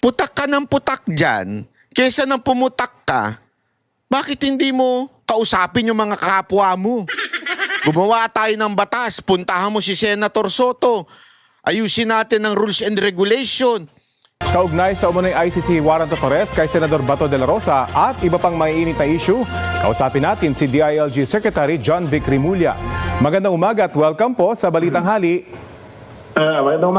putak ka ng putak dyan, kesa nang pumutak ka, bakit hindi mo kausapin yung mga kapwa mo? Gumawa tayo ng batas, puntahan mo si Senator Soto, ayusin natin ang rules and regulation. Kaugnay sa umunay ICC warrant of arrest kay Senador Bato de la Rosa at iba pang maiinit na issue, kausapin natin si DILG Secretary John Vic Rimulya. Magandang umaga at welcome po sa Balitang Hali. Magandang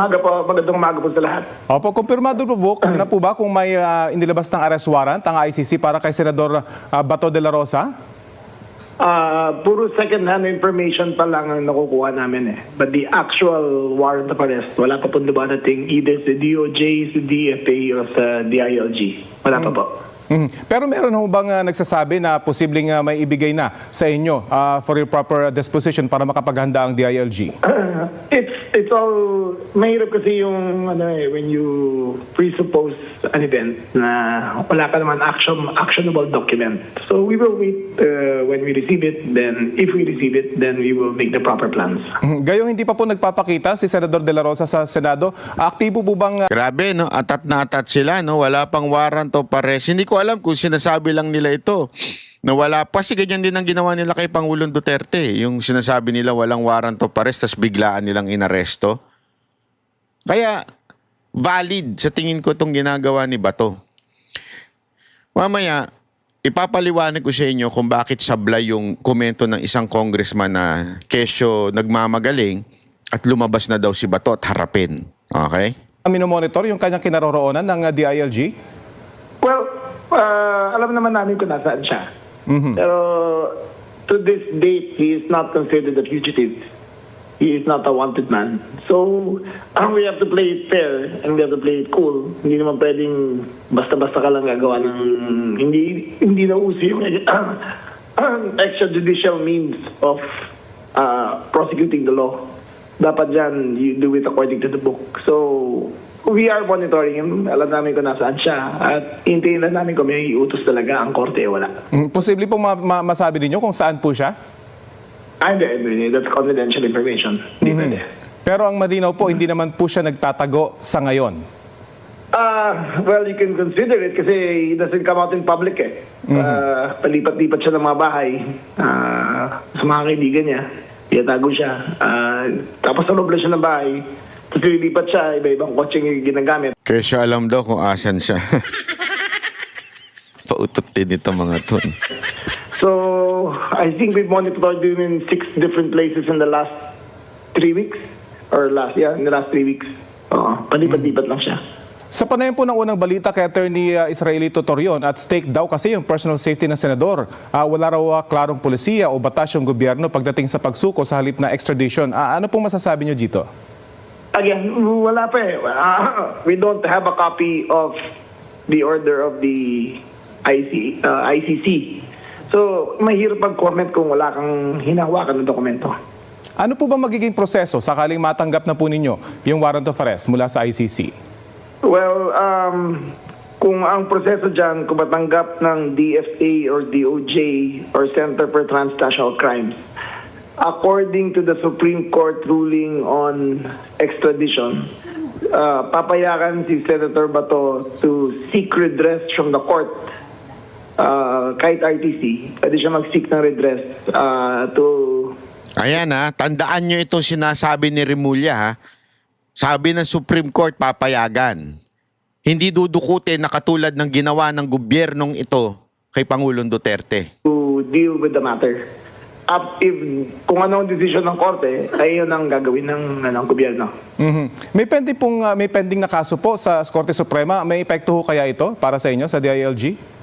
umaga po sa lahat. Opo, kumpirmado po na po ba kung may inilabas ng arrest warrant ang ICC para kay Senador Bato de la Rosa? Puro second-hand information pa lang ang nakukuha namin eh. But the actual warrant of arrest, wala pa po dumadating either sa DOJ, sa DFA, o sa DILG. Wala pa po. Pero meron ho bang nagsasabi na posibleng may ibigay na sa inyo for your proper disposition para makapaghanda ang DILG? It's all mahirap kasi yung when you presuppose an event na wala ka naman actionable document. So we will wait when we receive it, then if we receive it, then we will make the proper plans. Gayong hindi pa po nagpapakita si Senador De La Rosa sa Senado, aktibo po bang Grabe, no? Atat na atat sila, no? Wala pang warrant of arrest. Hindi ko alam kung sinasabi lang nila ito na wala pa. Kasi ganyan din ang ginawa nila kay Pangulong Duterte. Yung sinasabi nila walang warrant of arrest, tas biglaan nilang inaresto. Kaya, valid sa tingin ko itong ginagawa ni Bato. Mamaya, ipapaliwanag ko sa inyo kung bakit sablay yung komento ng isang congressman na kesyo nagmamagaling at lumabas na daw si Bato at harapin. Okay? minomonitor yung kanyang kinaroroonan ng DILG? Well, alam naman namin kung nasaan siya. Pero to this date, he is not considered a fugitive. He is not a wanted man. So, we have to play it fair and we have to play it cool. Hindi naman pwedeng basta-basta ka lang gagawa ng hindi na uso yung extrajudicial means of prosecuting the law. Dapat dyan, you do it according to the book. So, we are monitoring him. Alam namin kung nasaan siya. At hintayin lang namin kung may utos talaga ang korte o wala. Posible pong masabi ninyo kung saan po siya? Hindi. That's confidential information. Hindi pwede. Pero ang malinaw po, hindi naman po siya nagtatago sa ngayon. Well, you can consider it kasi he doesn't come out in public eh. Palipat-lipat siya ng mga bahay sa mga kaibigan niya. Tinatago siya. Tapos sa loob lang siya ng bahay. Tapos lilipat siya, iba-ibang kotse yung ginagamit. Kaya siya alam daw kung asan siya. Pautot din ito mga to. So, I think we've monitored him in 6 different places in the last 3 weeks. In the last 3 weeks. Palipat-lipat lang siya. Sa panayam po ng unang balita kay Attorney Israelito Torion, at stake daw kasi yung personal safety ng senador. Wala raw klarong polisiya o batas yung gobyerno pagdating sa pagsuko sa halip na extradition. Ano pong masasabi nyo dito? Again, wala pa eh. We don't have a copy of the order of the ICC. So, mahirap mag-comment kung wala kang hinahawakan ng dokumento. Ano po ba magiging proseso sakaling matanggap na po ninyo yung warrant of arrest mula sa ICC? Well, kung ang proseso dyan, kung matanggap ng DFA or DOJ or Center for Transnational Crimes, according to the Supreme Court ruling on extradition, papayagan si Senator Bato to seek redress from the court, kahit RTC, pwede siya mag-seek ng redress to... Ayan tandaan nyo itong sinasabi ni Rimulya ha. Sabi ng Supreme Court, papayagan. Hindi dudukutin na katulad ng ginawa ng gobyernong ito kay Pangulong Duterte. To deal with the matter. Kung ano ang decision ng korte, ay yun ang gagawin ng gobyerno. May pending na kaso po sa Korte Suprema. May epekto ho kaya ito para sa inyo, sa DILG?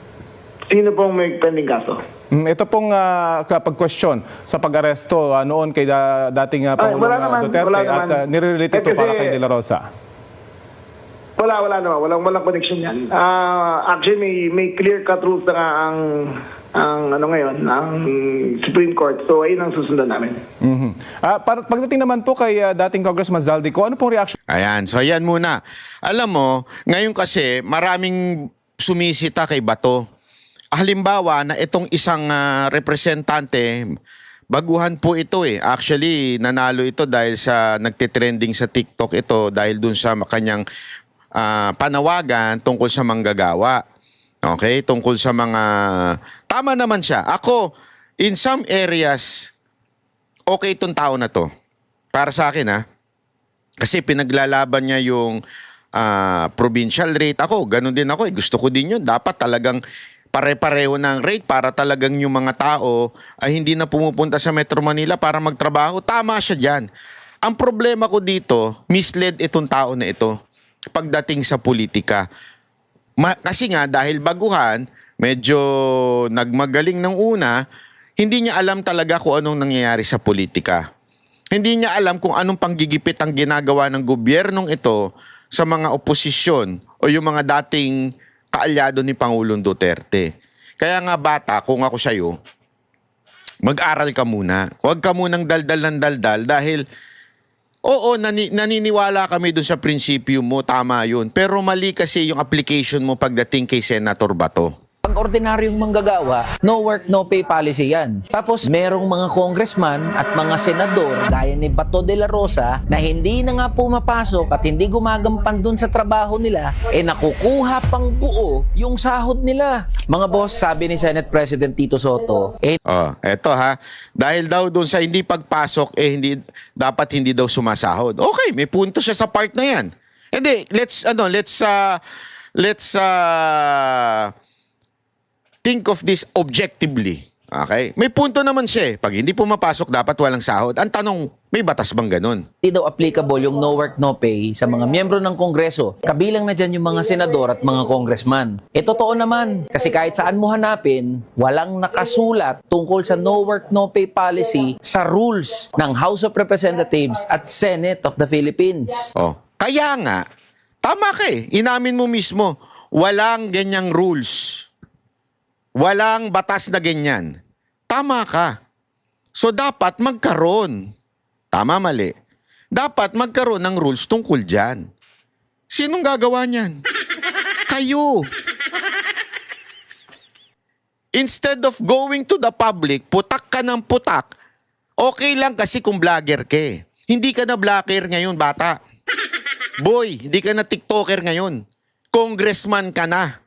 Sino pong may pending kaso? Ito pong pag-question sa pag-aresto noon kay dating Pangulong Duterte at nire-relate ito para kay De La Rosa. Wala naman. Walang connection yan. Actually, may clear-cut rules na ang Supreme Court. So, ayun ang susundan namin. Pagdating naman po kay dating Congressman Zaldico, ano pong reaction? Ayan, so ayan muna. Alam mo, ngayon kasi maraming sumisita kay Bato. Halimbawa na itong isang representante, baguhan po ito eh. Actually, nanalo ito dahil sa nagtitrending sa TikTok ito dahil dun sa kanyang panawagan tungkol sa manggagawa. Okay? Tungkol sa mga... Tama naman siya. Ako, in some areas, okay itong tao na to. Para sa akin, kasi pinaglalaban niya yung provincial rate. Ako, ganun din ako. Gusto ko din yun. Dapat talagang pare-pareho ng rate para talagang yung mga tao ay hindi na pumupunta sa Metro Manila para magtrabaho. Tama siya dyan. Ang problema ko dito, misled itong tao na ito pagdating sa politika. Kasi nga, dahil baguhan, medyo nagmagaling ng una, hindi niya alam talaga kung anong nangyayari sa politika. Hindi niya alam kung anong panggigipit ang ginagawa ng gobyernong ito sa mga oposisyon o yung mga dating kaalyado ni Pangulong Duterte. Kaya nga bata, kung ako sa'yo, mag-aral ka muna. Huwag ka munang daldal ng daldal dahil oo, naniniwala kami dun sa prinsipyo mo, tama yun. Pero mali kasi yung application mo pagdating kay Senator Bato. Pag ordinaryong manggagawa, no work, no pay policy yan. Tapos merong mga congressman at mga senador gaya ni Bato de la Rosa na hindi na nga pumapasok at hindi gumagampan dun sa trabaho nila, nakukuha pang buo yung sahod nila. Mga boss, sabi ni Senate President Tito Soto, Eto dahil daw dun sa hindi pagpasok, dapat hindi daw sumasahod. Okay, may punto siya sa part na yan. Hindi, let's think of this objectively. Okay? May punto naman siya. Pag hindi pumapasok, dapat walang sahod. Ang tanong, may batas bang ganun? Hindi daw applicable yung no work, no pay sa mga miyembro ng Kongreso. Kabilang na dyan yung mga senador at mga congressman. Totoo naman. Kasi kahit saan mo hanapin, walang nakasulat tungkol sa no work, no pay policy sa rules ng House of Representatives at Senate of the Philippines. Kaya nga, tama ka inamin mo mismo, walang ganyang rules. Walang batas na ganyan. Tama ka. So dapat magkaroon. Tama, mali. Dapat magkaroon ng rules tungkol dyan. Sinong gagawa niyan? Kayo. Instead of going to the public, putak ka ng putak, okay lang kasi kung vlogger ka. Hindi ka na vlogger ngayon, bata. Boy, hindi ka na TikToker ngayon. Congressman ka na.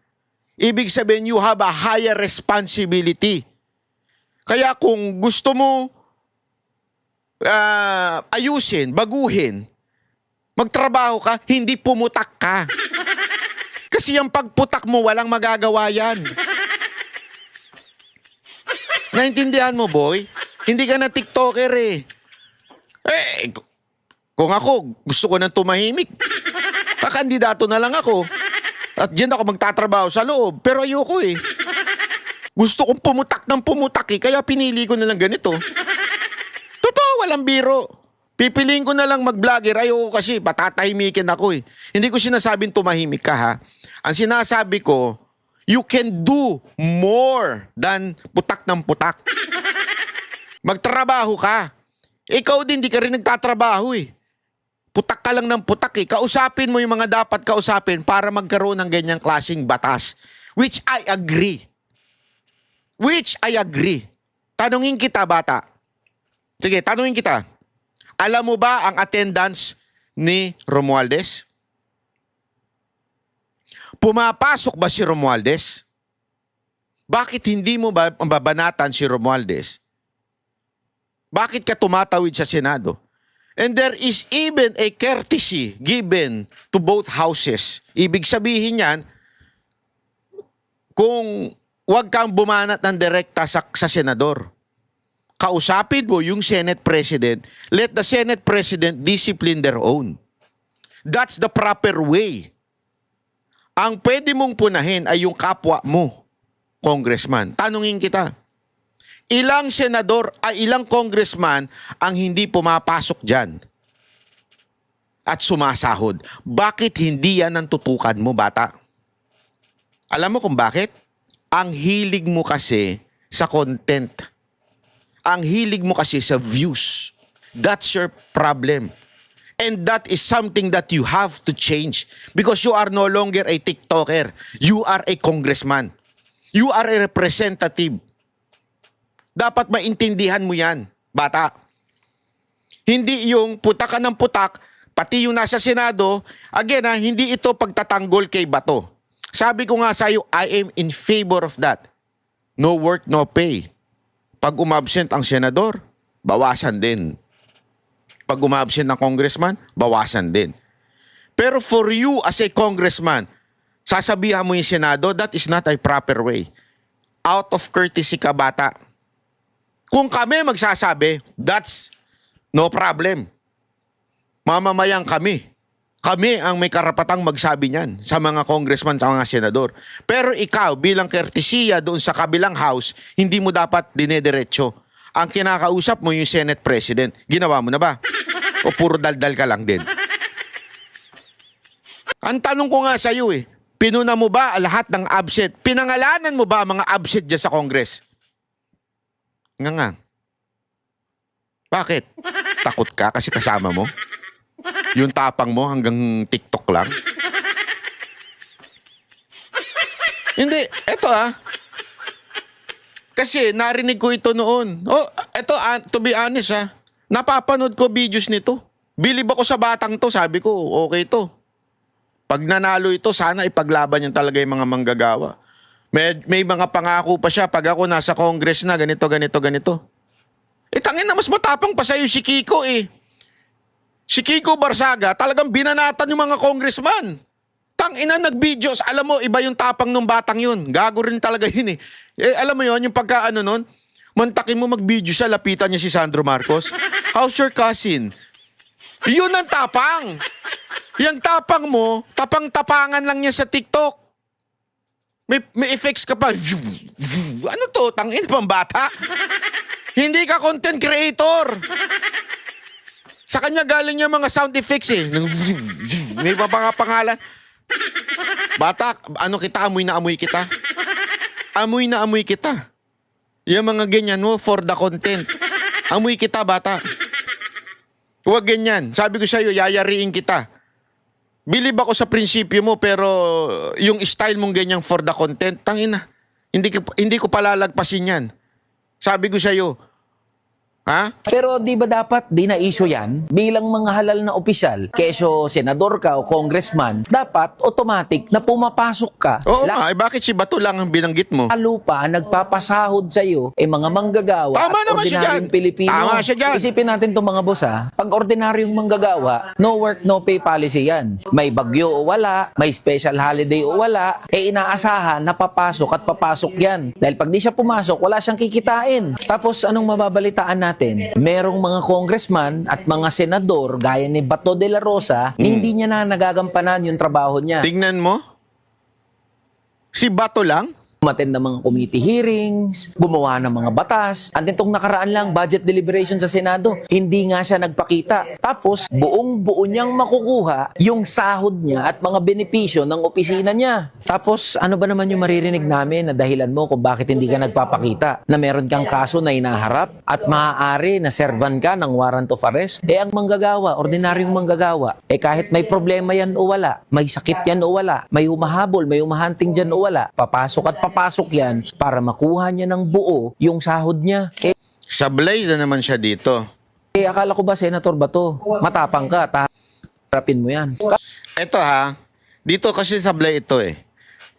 Ibig sabihin, you have a higher responsibility. Kaya kung gusto mo ayusin, baguhin, magtrabaho ka, hindi pumutak ka. Kasi yung pagputak mo, walang magagawa yan. Naintindihan mo, boy? Hindi ka na TikToker kung ako, gusto ko nang tumahimik, kakandidato na lang ako. At diyan ako magtatrabaho sa loob. Pero ayoko Gusto kong pumutak ng pumutak kaya pinili ko na lang ganito. Totoo, walang biro. Pipiliin ko na lang mag-vlogger. Ayoko kasi, patatahimikin ako Hindi ko sinasabing tumahimik ka Ang sinasabi ko, you can do more than putak ng putak. Magtrabaho ka. Ikaw din, di ka rin nagtatrabaho Putak ka lang ng putak Kausapin mo yung mga dapat kausapin para magkaroon ng ganyang klaseng batas. Which I agree. Tanungin kita, bata. Sige, tanungin kita. Alam mo ba ang attendance ni Romualdez? Pumapasok ba si Romualdez? Bakit hindi mo ba mababanatan si Romualdez? Bakit ka tumatawid sa Senado? And there is even a courtesy given to both houses. Ibig sabihin yan, kung wag kang bumanat ng direkta sa senador, kausapin mo yung Senate President, let the Senate President discipline their own. That's the proper way. Ang pwede mong punahin ay yung kapwa mo, congressman. Tanungin kita. Ilang senador ay ilang congressman ang hindi pumapasok dyan at sumasahod? Bakit hindi yan ang tutukan mo, bata? Alam mo kung bakit? Ang hilig mo kasi sa content. Ang hilig mo kasi sa views. That's your problem. And that is something that you have to change because you are no longer a TikToker. You are a congressman. You are a representative. Dapat maintindihan mo yan, bata. Hindi yung putak ka ng putak pati yung nasa Senado, again hindi ito pagtatanggol kay Bato. Sabi ko nga sa'yo, I am in favor of that. No work, no pay. Pag umabsent ang senador, bawasan din. Pag umabsent ang congressman, bawasan din. Pero for you as a congressman, sasabihan mo yung Senado, that is not a proper way. Out of courtesy ka, bata. Kung kami magsasabi, that's no problem. Mamamayang kami. Kami ang may karapatang magsabi niyan sa mga congressman, sa mga senador. Pero ikaw, bilang courtesya doon sa kabilang house, hindi mo dapat dinediretso. Ang kinakausap mo yung Senate President. Ginawa mo na ba? O puro daldal ka lang din? Ang tanong ko nga sa iyo pinuna mo ba lahat ng absent? Pinangalanan mo ba ang mga absent dyan sa Congress? Nga. Bakit? Takot ka kasi kasama mo? Yung tapang mo hanggang TikTok lang? Hindi. Eto Kasi narinig ko ito noon. Eto, to be honest napapanood ko videos nito. Bilib ako sa batang to. Sabi ko, okay to. Pag nanalo ito, sana ipaglaban niya talaga yung mga manggagawa. May mga pangako pa siya. Pag ako nasa Congress na, ganito. Tangin na mas matapang pa sa'yo si Kiko Si Kiko Barsaga, talagang binanatan yung mga congressman. Tangina, nag-videos. Alam mo, iba yung tapang ng batang yun. Gago rin talaga yun alam mo yun, yung pagkaano nun, mantakin mo mag-video siya, lapitan niya si Sandro Marcos. How's your cousin? Yun ang tapang. Yung tapang mo, tapang-tapangan lang niya sa TikTok. May effects ka pa. Ano to? Tangin pang bata? Hindi ka content creator. Sa kanya galing yung mga sound effects May mga pangalan. Bata, ano kita? Amoy na amoy kita. Amoy na amoy kita. Yung mga ganyan mo, for the content. Amoy kita, bata. Huwag ganyan. Sabi ko sa'yo, yayariin kita. Bilib ako sa prinsipyo mo, pero yung style mong ganyan for the content, tangina. Hindi ko palalagpasin yan. Sabi ko sa'yo, Pero di ba dapat di na issue yan bilang mga halal na opisyal? Keso senador ka o congressman, dapat automatic na pumapasok ka. Oo bakit si Bato lang ang binanggit mo? Lalo pa nagpapasahod sa iyo mga manggagawa Tama at naman siya ordinaryong dyan. Pilipino. Tama siya dyan. Isipin natin itong mga boss Pag ordinaryong manggagawa, no work, no pay policy yan. May bagyo o wala, may special holiday o wala, inaasahan na papasok at papasok yan. Dahil pag di siya pumasok, wala siyang kikitain. Tapos anong mababalitaan natin? Merong mga congressman at mga senador gaya ni Bato de la Rosa, hindi niya na nagagampanan yung trabaho niya. Tingnan mo. Si Bato lang? Umattend ng mga committee hearings, gumawa ng mga batas. Antitong nakaraan lang, budget deliberation sa Senado, hindi nga siya nagpakita. Tapos, buong-buo niyang makukuha yung sahod niya at mga benepisyo ng opisina niya. Tapos, ano ba naman yung maririnig namin na dahilan mo kung bakit hindi ka nagpapakita? Na meron kang kaso na inaharap at maaari na servan ka ng warrant of arrest? Ang manggagawa, ordinaryong manggagawa, kahit may problema yan o wala, may sakit yan o wala, may humahabol, may humahunting dyan o wala, papasok at papasok yan para makuha niya ng buo yung sahod niya. Sablay na naman siya dito. Akala ko ba, Senator Bato, matapang ka, harapin mo yan. Eto dito kasi sablay ito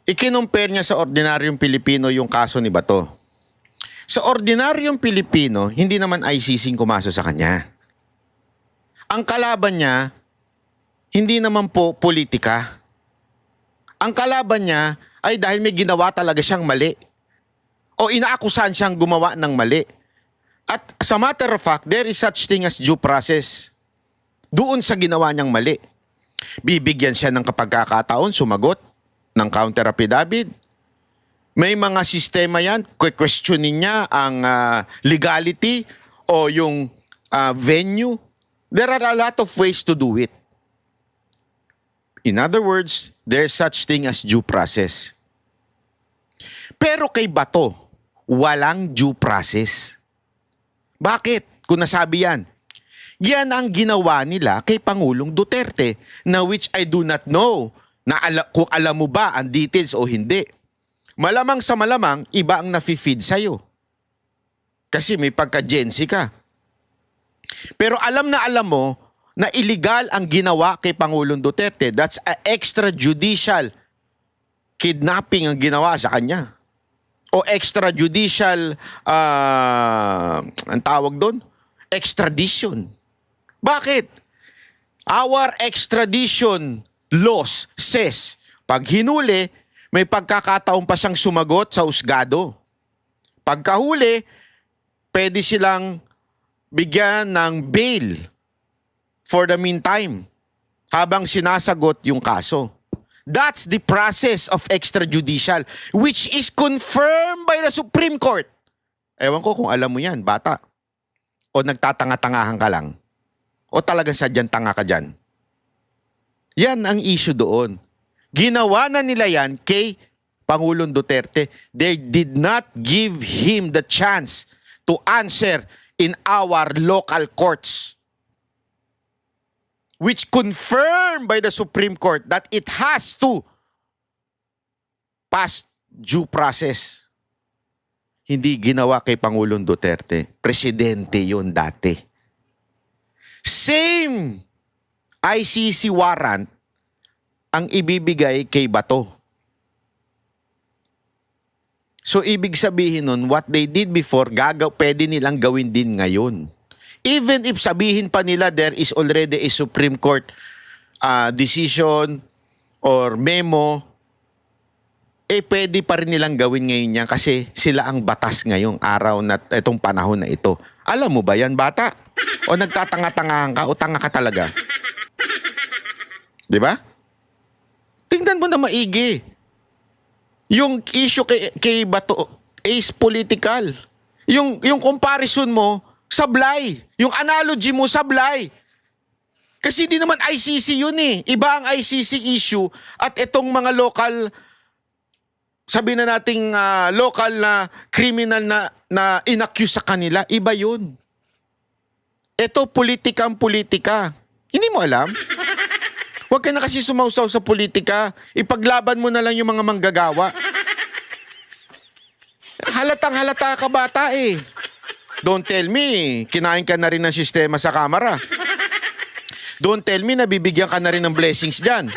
Ikinumpare niya sa ordinaryong Pilipino yung kaso ni Bato. Sa ordinaryong Pilipino, hindi naman ICC kumaso sa kanya. Ang kalaban niya, hindi naman po politika. Ang kalaban niya ay dahil may ginawa talaga siyang mali. O inaakusahan siyang gumawa ng mali. At as a matter of fact, there is such thing as due process. Doon sa ginawa niyang mali. Bibigyan siya ng kapagkakataon, sumagot ng counter affidavit. May mga sistema yan, questionin niya ang legality o yung venue. There are a lot of ways to do it. In other words, there's such thing as due process. Pero kay Bato, walang due process. Bakit? Kung nasabi yan. Yan ang ginawa nila kay Pangulong Duterte, na which I do not know kung alam mo ba ang details o hindi. Malamang sa malamang, iba ang nafi-feed sa'yo. Kasi may pagka-Gen Z ka. Pero alam na alam mo na illegal ang ginawa kay Pangulong Duterte. That's a extrajudicial kidnapping ang ginawa sa kanya. O extrajudicial, ang tawag doon? Extradition. Bakit? Our extradition laws says, pag hinuli, may pagkakataon pa siyang sumagot sa husgado. Pagkahuli, pwede silang bigyan ng bail for the meantime habang sinasagot yung kaso. That's the process of extrajudicial which is confirmed by the Supreme Court. Ewan ko kung alam mo yan, bata. O nagtatanga-tangahan ka lang. O talagang sadyang tanga ka dyan. Yan ang issue doon. Ginawa na nila yan kay Pangulong Duterte. They did not give him the chance to answer in our local courts, which confirmed by the Supreme Court that it has to pass due process. Hindi ginawa kay Pangulong Duterte. Presidente yun dati. Same ICC warrant ang ibibigay kay Bato. So, ibig sabihin nun, what they did before, pwede nilang gawin din ngayon. Even if sabihin pa nila there is already a Supreme Court decision or memo, pwede pa rin nilang gawin ngayon yan kasi sila ang batas ngayong araw na itong panahon na ito. Alam mo ba yan, bata? O nagtatanga-tangahan ka o tanga ka talaga? Di ba? Tingnan mo na maigi. Yung issue kay Bato is political. Yung comparison mo, sablay. Yung analogy mo, sablay. Kasi hindi naman ICC yun eh. Iba ang ICC issue at itong mga local, sabi na nating local na criminal na inaccuse sa kanila, iba yun. Ito, politika ang politika. Hindi mo alam? Huwag ka na kasi sumausaw sa politika. Ipaglaban mo na lang yung mga manggagawa. Halatang halata ka bata eh. Don't tell me, kinain ka na rin ng sistema sa kamera. Don't tell me, nabibigyan ka na rin ng blessings dyan.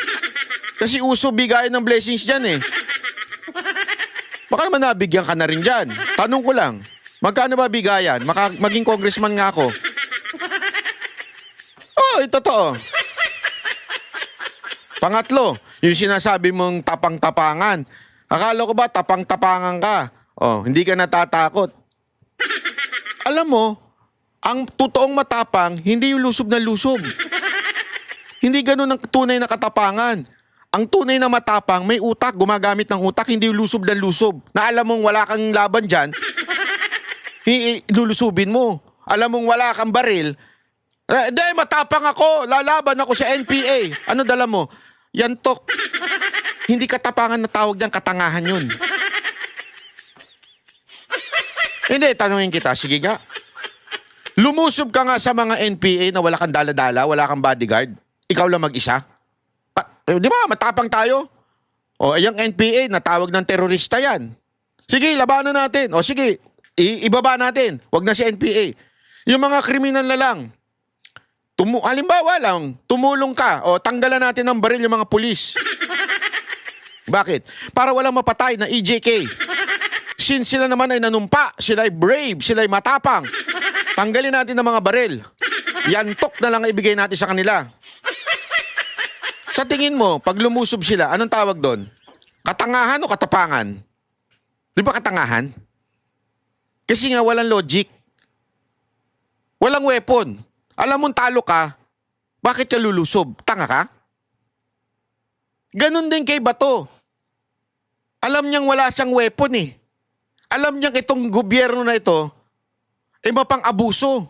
Kasi uso bigayan ng blessings dyan eh. Baka naman nabigyan ka na rin dyan. Tanong ko lang, magkano ba bigayan? Maging congressman nga ako. Oh, totoo. Pangatlo, yung sinasabi mong tapang-tapangan. Akala ko ba tapang-tapangan ka? Oh, hindi ka natatakot. Alam mo, ang totoong matapang, hindi yung lusob na lusob. Hindi ganun ang tunay na katapangan. Ang tunay na matapang, may utak, gumagamit ng utak, hindi yung lusob na lusob. Na alam mong wala kang laban dyan, lulusubin mo. Alam mong wala kang baril, hindi, matapang ako, lalaban ako sa NPA. Ano dala mo? Yantok. Hindi katapangan na tawag dyan, katangahan yun. Hindi, tanungin kita, sige nga. Lumusob ka nga sa mga NPA na wala kang dala-dala, wala kang bodyguard. Ikaw lang mag-isa. Di ba, matapang tayo? O, yung NPA, natawag ng terorista yan. Sige, labanan natin. O sige, ibaba natin. Wag na si NPA. Yung mga kriminal na lang, halimbawa lang, tumulong ka o tanggalan natin ng baril yung mga pulis. Bakit? Para walang mapatay na EJK. Since sila naman ay nanumpa, sila ay brave, sila ay matapang, tanggalin natin ng mga baril. Yantok na lang ibigay natin sa kanila. Sa tingin mo, pag lumusob sila, anong tawag doon? Katangahan o katapangan? Di ba katangahan? Kasi nga walang logic. Walang weapon. Alam mong talo ka, bakit ka lulusob? Tanga ka? Ganon din kay Bato. Alam niyang wala siyang weapon eh. Alam niyang itong gobyerno na ito, mapang-abuso.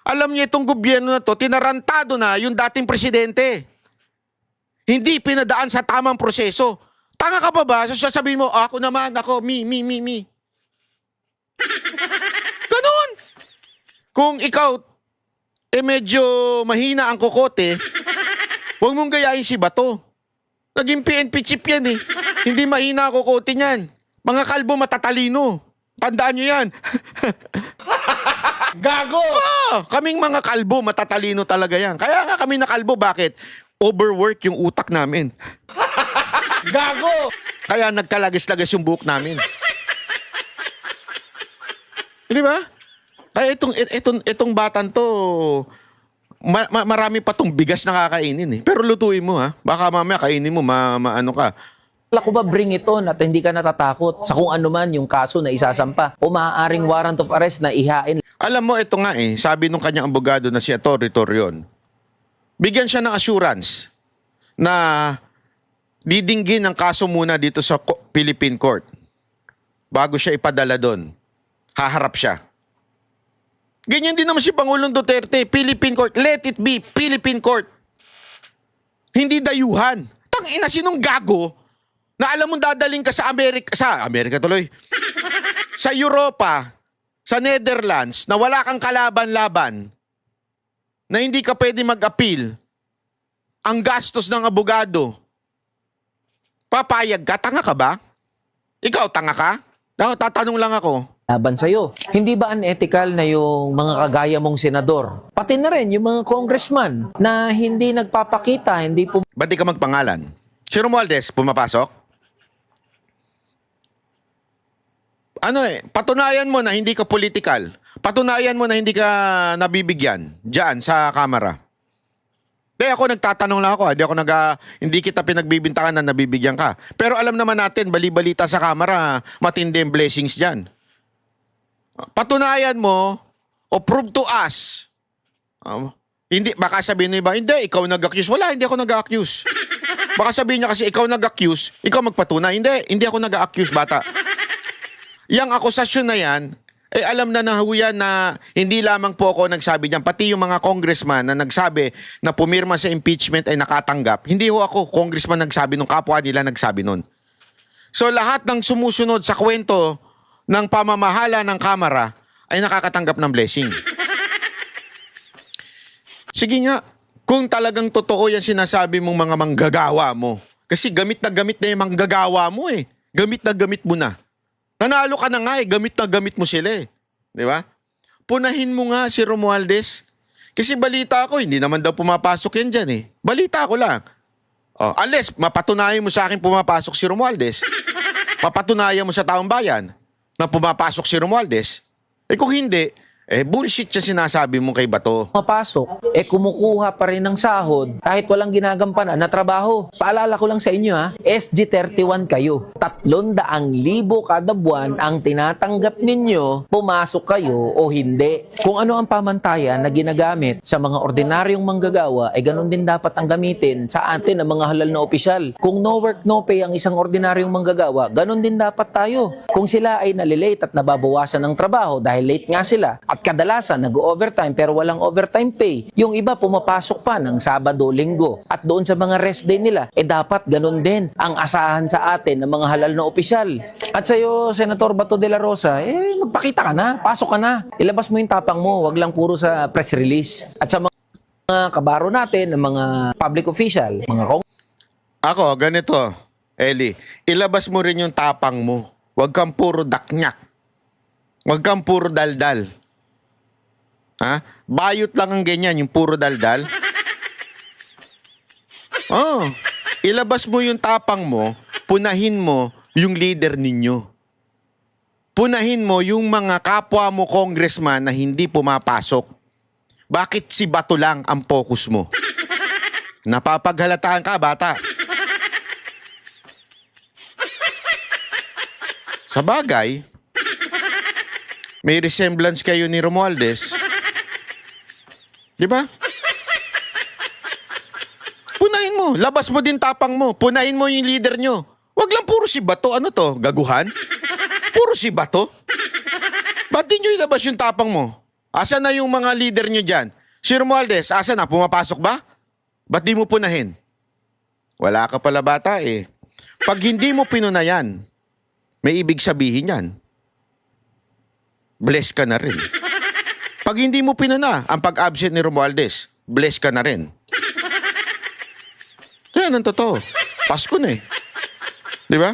Alam niya itong gobyerno na ito, tinarantado na yung dating presidente. Hindi pinadaan sa tamang proseso. Tanga ka pa ba? Sasabihin mo, ako naman, ako, me. Ganon. Kung ikaw, medyo mahina ang kokote, huwag mong gayahin si Bato. Naging PNP chief yan eh. Hindi mahina ang kokote niyan. Mga kalbo matatalino. Tandaan nyo yan. Gago! Kaming mga kalbo, matatalino talaga yan. Kaya nga kami na kalbo, bakit? Overwork yung utak namin. Gago! Kaya nagkalagis-lagis yung buhok namin. Di ba? Kaya itong batan to, marami pa tong bigas na kakainin eh. Pero lutuin mo ha. Baka mamaya kainin mo, ano ka. Wala ko ba bring it on at hindi ka natatakot sa kung ano man yung kaso na isasampa o maaaring warrant of arrest na ihain. Alam mo, ito nga eh, sabi nung kanyang abogado na si Atty. Torion, bigyan siya ng assurance na didinggin ang kaso muna dito sa Philippine Court bago siya ipadala doon. Haharap siya. Ganyan din naman si Pangulong Duterte, Philippine Court, let it be, Philippine Court. Hindi dayuhan. Tangina, sinong gago na alam mo dadaling ka sa Amerika tuloy, sa Europa, sa Netherlands, na wala kang kalaban-laban, na hindi ka pwede mag-appeal, ang gastos ng abogado, papayag ka? Tanga ka ba? Ikaw, tanga ka? Tatanong lang ako. Laban sa'yo. Hindi ba unethical na yung mga kagaya mong senador? Pati na rin yung mga congressman na hindi nagpapakita, hindi Ba't di ka magpangalan? Si Romualdez, pumapasok? Patunayan mo na hindi ka political. Patunayan mo na hindi ka nabibigyan diyan sa kamera. Kaya ako nagtatanong lang ako, hindi kita pinagbibintangan na nabibigyan ka. Pero alam naman natin, bali-balita sa kamera, matindi ang blessings diyan. Patunayan mo o prove to us. Hindi, baka sabihin niya ba, hindi, ikaw nag-accuse. Wala, hindi ako nag-accuse. Baka sabihin niya kasi ikaw nag-accuse, ikaw magpatunay. Hindi ako nag-accuse, bata. Yang akusasyon na yan, alam na nahuyan na hindi lamang po ako nagsabi niyan, pati yung mga congressman na nagsabi na pumirma sa impeachment ay nakatanggap. Hindi ho ako, congressman nagsabi nung kapwa nila nagsabi nun. So lahat ng sumusunod sa kwento ng pamamahala ng Kamara ay nakakatanggap ng blessing. Sige nga, kung talagang totoo yan sinasabi mong mga manggagawa mo, kasi gamit na yung manggagawa mo eh. Gamit na gamit mo na. Nanalo ka na nga eh, gamit na gamit mo sila eh. Di ba? Punahin mo nga si Romualdez. Kasi balita ko, hindi naman daw pumapasok yan dyan eh. Balita ko lang. Unless mapatunayan mo sa akin pumapasok si Romualdez, papatunayan mo sa taong bayan na pumapasok si Romualdez, kung hindi, bullshit siya sinasabi mo kay Bato. mapasok, kumukuha pa rin ng sahod kahit walang ginagampanan na trabaho. Paalala ko lang sa inyo SG31 kayo. 300,000 kada buwan ang tinatanggap ninyo, pumasok kayo o hindi. Kung ano ang pamantayan na ginagamit sa mga ordinaryong manggagawa, ganun din dapat ang gamitin sa atin ng mga halal na opisyal. Kung no work, no pay ang isang ordinaryong manggagawa, ganun din dapat tayo. Kung sila ay nalilate at nababawasan ng trabaho dahil late nga sila, at kadalasan nag-overtime pero walang overtime pay. Yung iba pumapasok pa ng Sabado, Linggo. At doon sa mga rest day nila, dapat ganun din ang asahan sa atin ng mga halal na opisyal. At sa'yo, Senator Bato de la Rosa, magpakita ka na, pasok ka na. Ilabas mo yung tapang mo, wag lang puro sa press release. At sa mga kabaro natin, ng mga public official, mga Ako, ganito, Eli, ilabas mo rin yung tapang mo. Huwag kang puro daknyak. Huwag kang puro daldal. Bayot lang ang ganyan, yung puro daldal. Ilabas mo yung tapang mo, punahin mo yung leader ninyo. Punahin mo yung mga kapwa mo congressman na hindi pumapasok. Bakit si Bato lang ang focus mo? Napapaghalataan ka, bata. Sa bagay, may resemblance kayo ni Romualdez. Di ba? Punahin mo. Labas mo din tapang mo. Punahin mo yung leader nyo. Wag lang puro si Bato. Ano to? Gaguhan? Puro si Bato? Ba't di nyo ilabas yung tapang mo? Asa na yung mga leader nyo dyan? Si Romualdez, asa na? Pumapasok ba? Ba't di mo punahin? Wala ka pala, bata eh. Pag hindi mo pinunayan, may ibig sabihin yan. Bless ka na rin. Pag hindi mo pinuna ang pag-absent ni Romualdez, bless ka na rin. Yan ang totoo. Pasko na eh. Di ba?